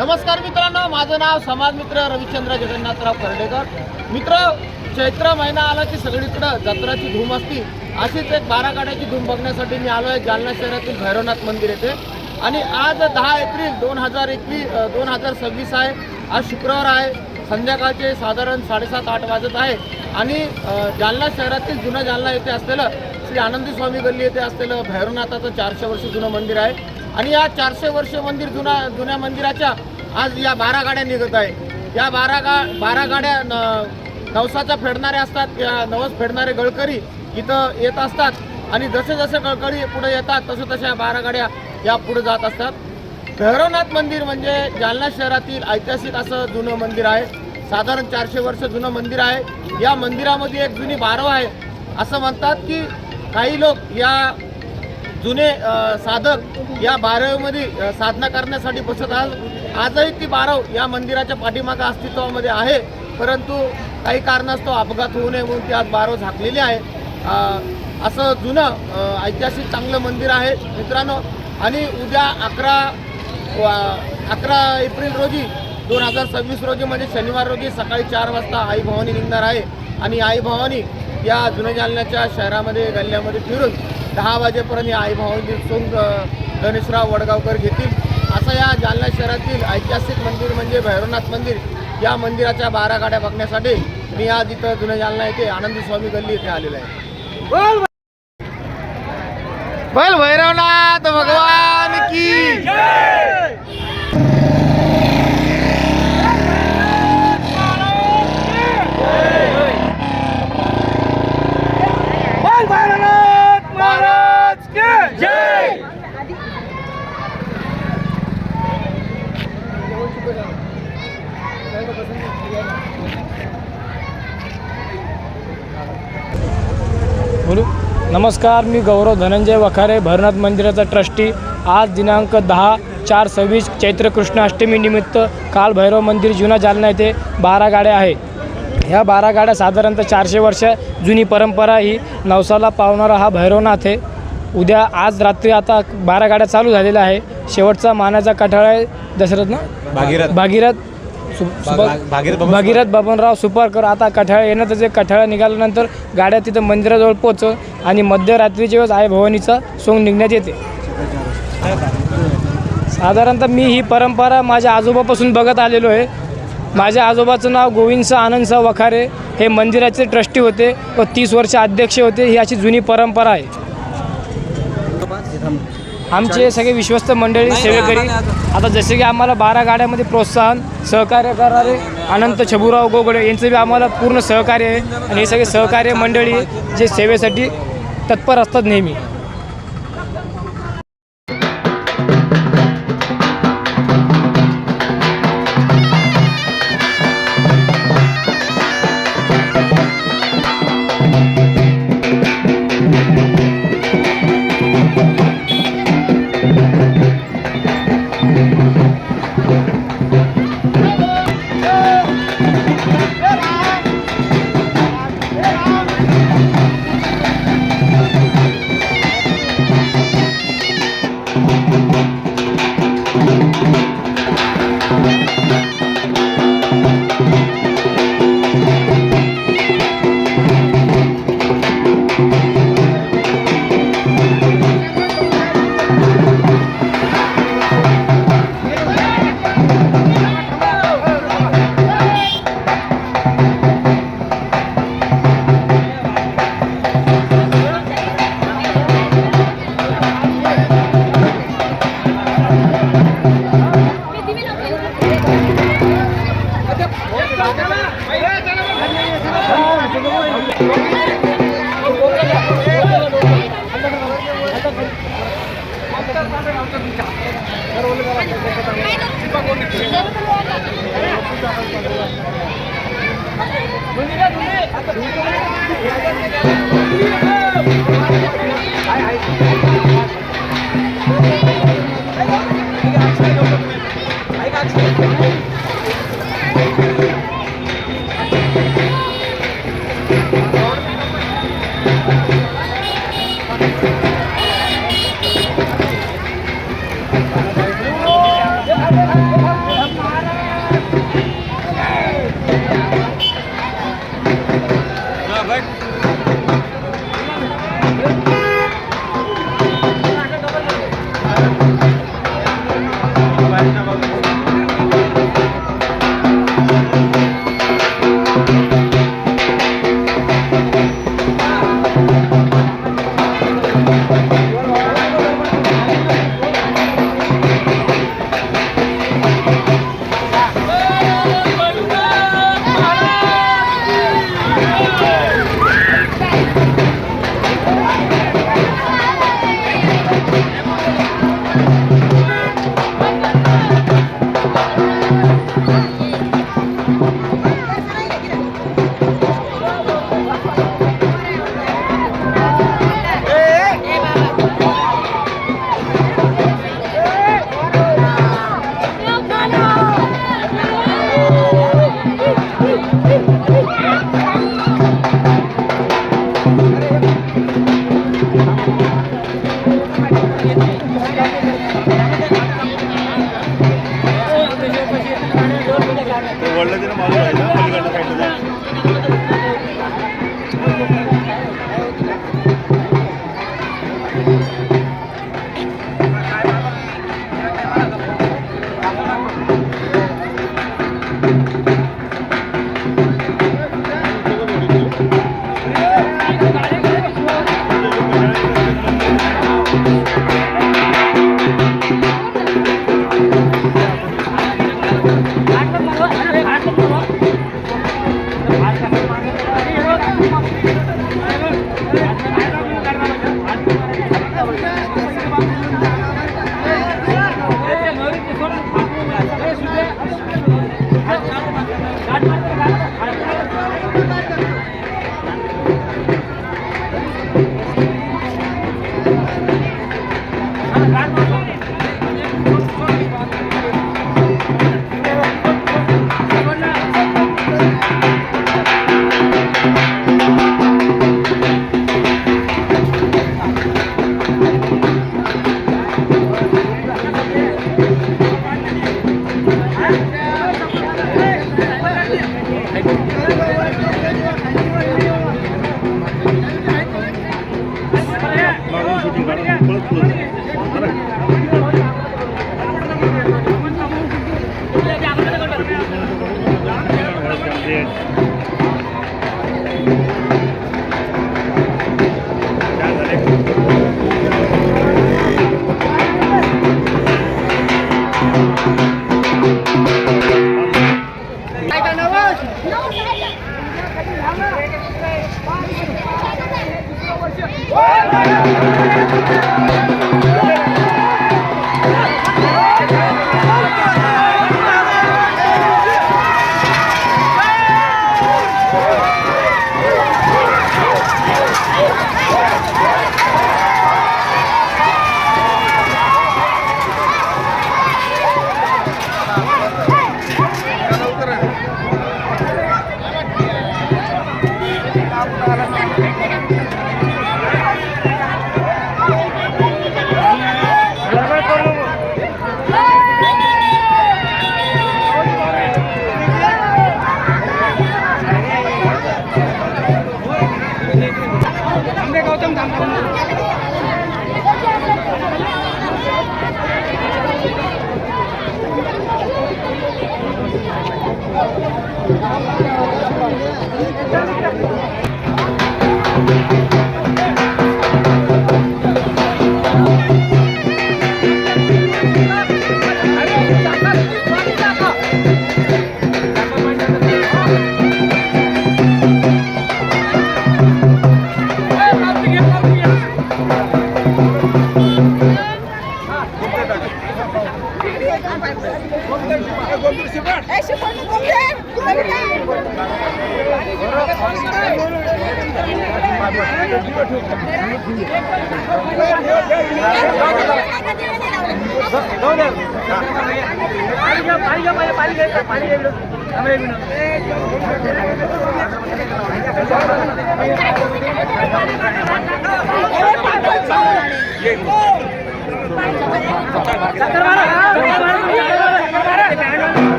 नमस्कार मित्रांनो, माझं नाव समाजमित्र रविचंद्र जगन्नाथराव कर्डेकर। मित्र, चैत्र महिना आला की सगळीकडे जत्राची धूम असते। अशीच एक 12 गाड्याची धूम बघण्यासाठी मी आलो आहे जालना शहरातील भैरवनाथ मंदिर येथे। आणि आज 10 एप्रिल 2026 आहे। आज शुक्रवार आहे। संध्याकाळचे साधारण 7:30-8 वाजत आहे आणि जालना शहरातील जुना जालना येथे असलेलं श्री आनंदी स्वामी गल्ली येथे असलेलं भैरवनाथाचं 400 वर्ष जुनं मंदिर आहे। आणि या 400 वर्ष मंदिर जुन्या मंदिराच्या आज या 12 गाड्या निघत आहे। या 12 गाड्या नवसाच्या फेडणाऱ्या असतात। या नवस फेडणारे गळकरी इथं येत असतात आणि जसे जसे गळकरी पुढे येतात तसे तशा 12 गाड्या या पुढे जात असतात। भैरवनाथ मंदिर म्हणजे जालना शहरातील ऐतिहासिक असं जुनं मंदिर आहे। साधारण 400 वर्ष जुनं मंदिर आहे। या मंदिरामध्ये एक जुनी बारव आहे। असं म्हणतात की काही लोक या जुने साधक या बारवमध्ये साधना करण्यासाठी बसत आहेत। आजही ती बारव या मंदिराच्या पाठीमागे अस्तित्वामध्ये आहे, परंतु काही कारणास्तव अपघात होऊ नये म्हणून ती आज बारव झाकलेली आहे। असं जुनं ऐतिहासिक चांगलं मंदिर आहे मित्रांनो। आणि उद्या 11 एप्रिल रोजी 2026 रोजी म्हणजे शनिवार रोजी सकाळी 4 वाजता आई भवानी निघणार आहे। आणि आई भवानी या जुन्या जालन्याच्या शहरामध्ये गल्ल्यामध्ये फिरून 10 वाजेपर्यंत आई भवानी सोंग गणेशराव वडगावकर घेतील। असं या जालना शहरातील ऐतिहासिक मंदिर म्हणजे भैरवनाथ मंदिर। या मंदिराच्या 12 गाड्या बघण्यासाठी मी आज इथं जुन्या जालना येथे आनंदी स्वामी गल्ली येथे आलेलो आहे। बोल भैरवनाथ भगवान की जय। बोल भैरवनाथ महाराज की जय। बोलू। नमस्कार, मी गौरव धनंजय वखारे, भैरवनाथ मंदिराचा ट्रस्टी। आज दिनांक 10/4/26 चैत्र कृष्ण अष्टमी निमित्त काल भैरव मंदिर जुना जालना येथे 12 गाड्या आहे। ह्या 12 गाड्या साधारणतः 400 वर्ष जुनी परंपरा ही नवसाला पावणारा हा भैरवनाथ आहे। उद्या आज रात्री आता 12 गाड्या चालू झालेल्या आहे। शेवटचा मानाचा कठाळा आहे दशरथ भागीरथ बबनराव सुपारकर। आता कठाळा येण्यातच एक कठाळा निघाल्यानंतर गाड्या तिथं मंदिराजवळ पोहोच आणि मध्यरात्रीच्या वेळेस आई भवानीचा सोंग निघण्यात येते। साधारणतः मी ही परंपरा माझ्या आजोबापासून बघत आलेलो आहे। माझ्या आजोबाचं नाव गोविंद आनंद वखारे, हे मंदिराचे ट्रस्टी होते व 30 वर्ष अध्यक्ष होते। ही अशी जुनी परंपरा आहे। आमचे सगळे विश्वस्त मंडळी सेवेकरी आता जसे की आम्हाला 12 गाड्यामध्ये प्रोत्साहन सहकार्य करणारे अनंत छबुराव गोगडे यांचं बी आम्हाला पूर्ण सहकार्य आहे। आणि हे सगळे सहकार्य मंडळी जे सेवेसाठी तत्पर असतात नेहमी।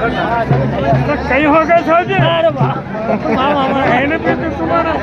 काही हो गए साहब अरे तुम्हारा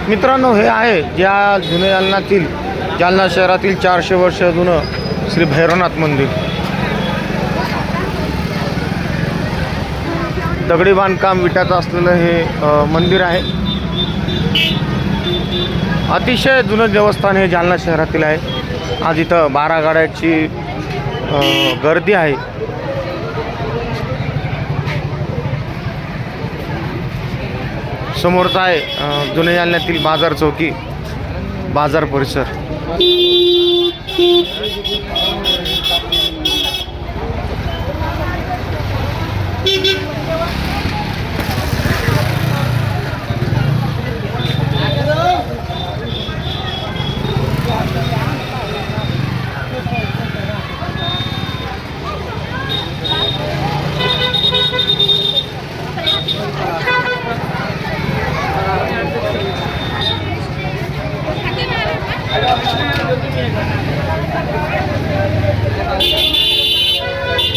मित्रांनो, हे आहे ज्या जुने जालन्यातील जालना शहरातील 400 वर्ष जुनं श्री भैरवनाथ मंदिर. दगडी बांधकाम विटाचं असलेलं हे मंदिर आहे. अतिशय जुनं देवस्थान हे जालना शहरातील आहे. आज इथं 12 गाड्याची गर्दी आहे. समोरचा आहे जुने जालन्यातील बाजार चौकी, बाजार परिसर.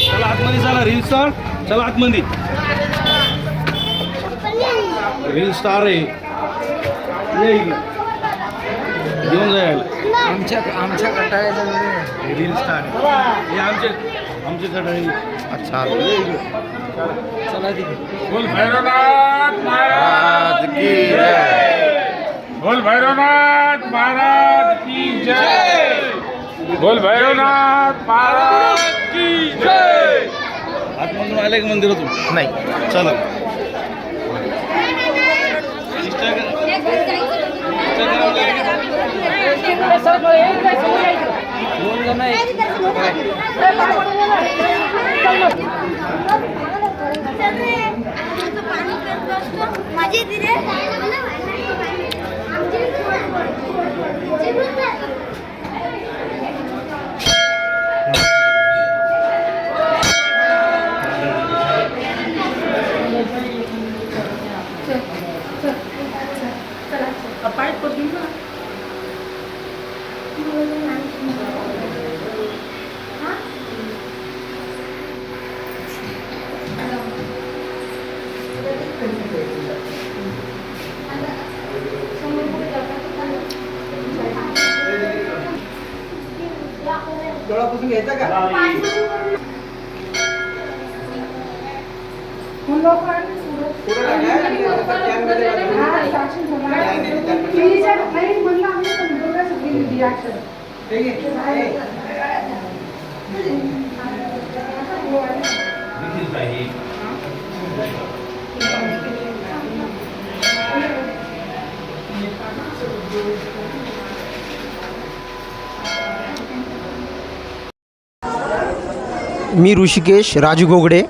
चला आतमध्ये, चला रील स्टार, चला आतमध्ये. रील स्टार आहे, ये इकडं घेऊन जायला. आमच्या कटाळ्याचं रील स्टार हे आमचे कटाळी. अच्छा, ये इकडं. चला तिथे. बोल भैरवनाथ महाराज की जय. बोल भैरवनाथ महाराज की जय. बोल भैरवनाथ महाराज की जय. आतमधून आले का मंदिरातून? नाही, चला. माझे डोळापासून घ्यायचा का? मी ऋषिकेश राजू गोगडे,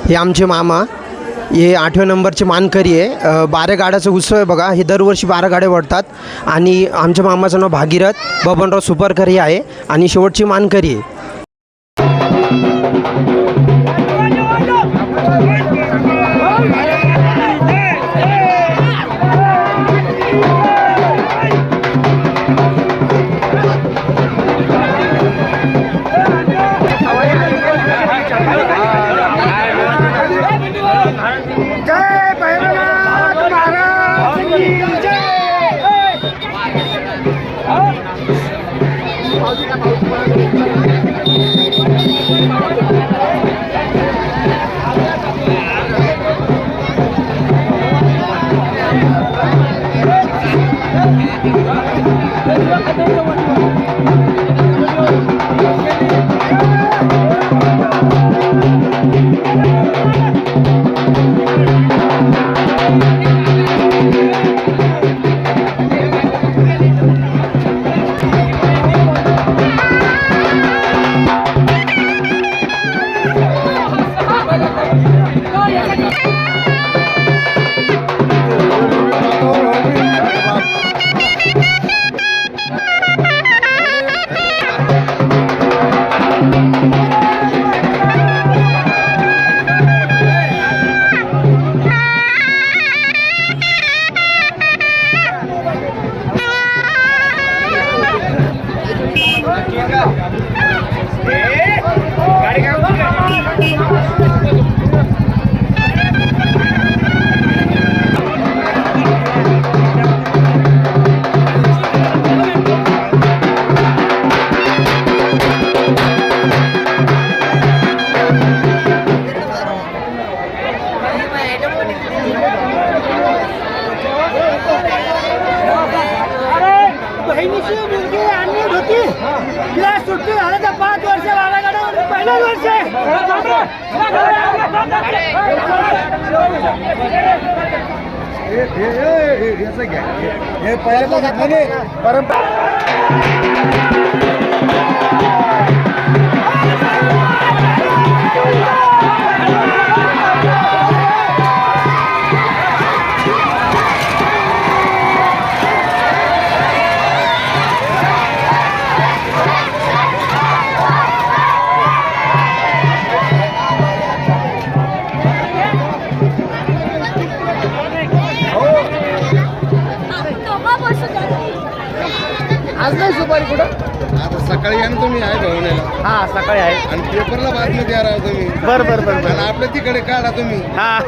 हे आमचे मामा, हे 8व्या नंबरचे मानकरी आहे. 12 गाड्याचा उत्सव आहे बघा. हे दरवर्षी 12 गाड्या वाढतात आणि आमच्या मामाचं नाव भागीरथ बबनराव सुपरकर हे आहे आणि शेवटची मानकरी आहे. बहिणीची मुलगी आणली होती, तिला सुट्टी झालं तर 5 वर्ष बाळाकडे पहिलंच वर्ष आहे. हे पहिले परंपरा आज नाही सुपारी कुठं? आता सकाळी या ना तुम्ही आहे भावनेला हा सकाळी आहे आणि पेपरला बातमी द्या राव तुम्ही. बरं बरं बरं आणि आपल्या तिकडे काढा तुम्ही. हा